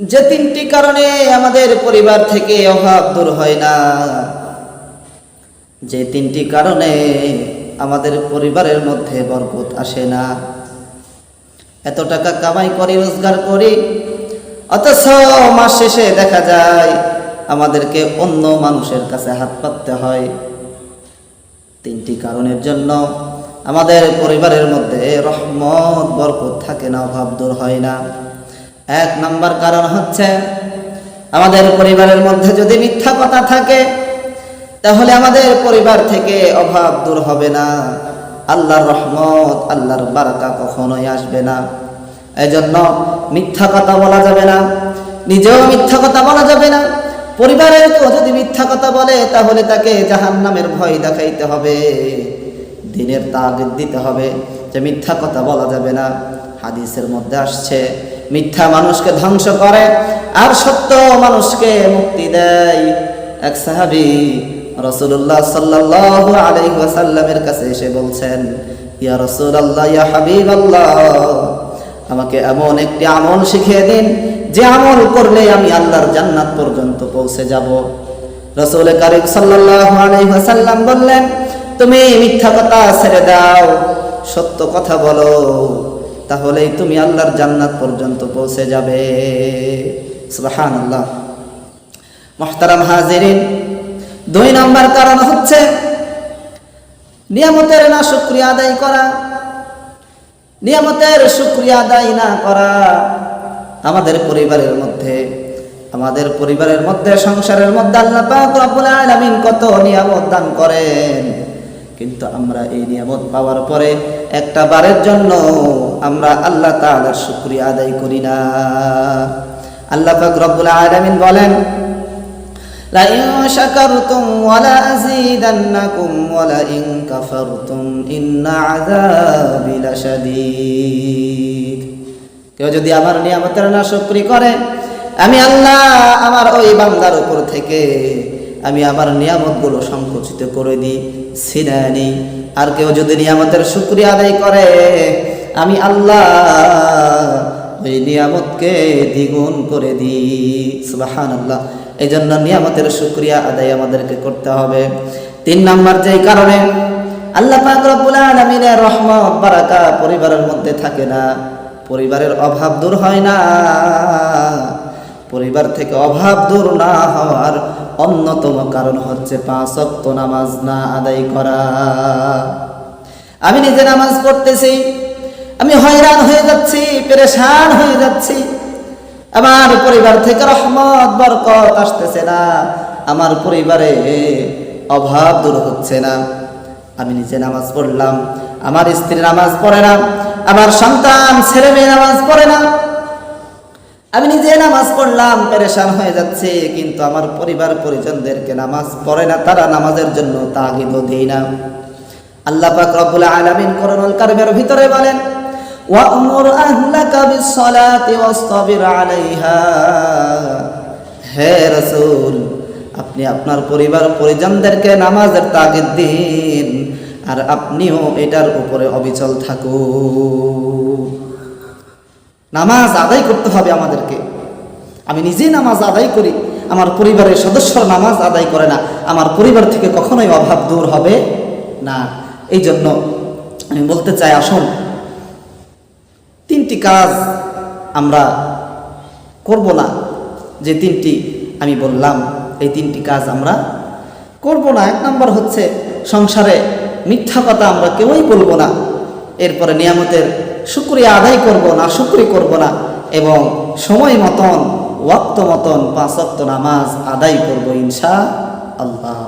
যে তিনটি কারণে আমাদের পরিবার থেকে অভাব দূর হয় না, যে তিনটি কারণে আমাদের পরিবারের মধ্যে বরকত আসে না। এত টাকা কামাই করি, রোজগার করি, অথচ মাস শেষে দেখা যায় আমাদেরকে অন্য মানুষের কাছে হাত পাততে হয়। তিনটি কারণের জন্য আমাদের পরিবারের মধ্যে রহমত বরকত থাকে না, অভাব দূর হয় না। এক নাম্বার কারণ হচ্ছে, আমাদের পরিবারের মধ্যে যদি মিথ্যা কথা থাকে তাহলে আমাদের পরিবার থেকে অভাব দূর হবে না, আল্লাহর রহমত, আল্লাহর বারাকা কখনোই আসবে না। এজন্য মিথ্যা কথা বলা যাবে না, নিজেও মিথ্যা কথা বলা যাবে না। পরিবারের কেউ যদি মিথ্যা কথা বলে তাহলে তাকে জাহান্নামের ভয় দেখাইতে হবে, দিনের তাগিদ দিতে হবে যে মিথ্যা কথা বলা যাবে না। হাদিসের মধ্যে আসছে, মিথ্যা মানুষকে ধ্বংস করে আর সত্য মানুষকে মুক্তি দেয়। এক সাহাবী রাসূলুল্লাহ সাল্লাল্লাহু আলাইহি ওয়াসাল্লামের কাছে এসে বলছেন, ইয়া রাসূলুল্লাহ, ইয়া হাবিবাল্লাহ, আমাকে এমন একটি আমল শিখিয়ে দিন যে আমল করলে আমি আল্লাহর জান্নাত পর্যন্ত পৌঁছে যাব। রাসূল কারীম সাল্লাল্লাহু আলাইহি ওয়াসাল্লাম বললেন, তুমি মিথ্যা কথা ছেড়ে দাও, সত্য কথা বলো, তাহলেই তুমি আল্লাহর জান্নাত পর্যন্ত পৌঁছে যাবে। সুবহানাল্লাহ। মুহতারাম হাজিরিন, দুই নম্বর কারণ হচ্ছে নিয়ামতের না শুকরিয়া আদায় করা। নিয়ামতের শুকরিয়া আদায় না করা। আমাদের পরিবারের মধ্যে সংসারের মধ্যে আল্লাহ পাক রব্বুল আলামিন কত নিয়ামত দান করেন, কিন্তু আমরা এই নিয়ামত পাওয়ার পরে একটা বারের জন্য আমরা আল্লাহ তাআলার শুকরিয়া আদায় করি না। আল্লাহ পাক রব্বুল আলামিন বলেন, লা ইন শাকারতুম ওয়া লা আযীদান্নাকুম ওয়া লা ইন কাফারতুম ইন্না আযাবি লাশাদীদ। কেউ যদি আমার নিয়ামতের নাশকরি করে, আমি আল্লাহ আমার ওই বান্দার উপর থেকে আমি আমার নিয়ামতগুলো সংকুচিত করে দিই, ছিনিয়ে নিই। আর কেউ যদি নিয়ামতের শুকরিয়া আদায় করে, আমি আল্লাহ ওই নিয়ামতকে দ্বিগুণ করে দিই। সুবহানাল্লাহ। এই জন্য নিয়ামতের শুকরিয়া আদায় আমাদেরকে করতে হবে। তিন নাম্বার যেই কারণে আল্লাহ পাক রব্বুল আলামিনের রহমত বারাকা পরিবারের মধ্যে থাকে না, পরিবারের অভাব দূর হয় না, পরিবার থেকে অভাব দূর না হওয়ার অন্যতম কারণ হচ্ছে 5 ওয়াক্ত নামাজ না আদায় করা। আমি নিজে নামাজ পড়তেছি, আমি হয়রান হয়ে যাচ্ছি, পেরেশান হয়ে যাচ্ছি, আমার পরিবার থেকে রহমত বরকত আসতেছে না, আমার পরিবারে অভাব দূর হচ্ছে না। আমি নিজে নামাজ পড়লাম, আমার স্ত্রী নামাজ পড়ে না, আমার সন্তান ছেলে মেয়ে নামাজ পড়ে না, আমি নিজে নামাজ পড়লাম, পেরেশান হয়ে যাচ্ছে, কিন্তু আমার পরিবার পরিজনদেরকে নামাজ পড়ে না, তারা নামাজের জন্য তাগিদও দেয় না। আল্লাহ পাক রব্বুল আলামিন কোরআনুল কারীমের ভিতরে বলেন, ওয়া'মুর আহলাকা বিস-সালাতি ওয়াসতাবির আলাইহা। হে রাসূল, আপনি আপনার পরিবার পরিজনদেরকে নামাজের তাগিদ দিন আর আপনিও এটার উপরে অবিচল থাকুন। নামাজ আদায় করতে হবে আমাদেরকে। আমি নিজেই নামাজ আদায় করি, আমার পরিবারের সদস্যরা নামাজ আদায় করে না, আমার পরিবার থেকে কখনোই অভাব দূর হবে না। এই জন্য আমি বলতে চাই, আসুন তিনটি কাজ আমরা করব না, যে তিনটি আমি বললাম এই তিনটি কাজ আমরা করব না। এক নম্বর হচ্ছে, সংসারে মিথ্যা কথা আমরা কেউই বলবো না। এরপরে নিয়ামতের শুকরিয়া আদায় করব না, শুকরি করব না, এবং সময় মতন ওয়াক্ত মতন 5 ওয়াক্ত নামাজ আদায় করব ইনশাআল্লাহ।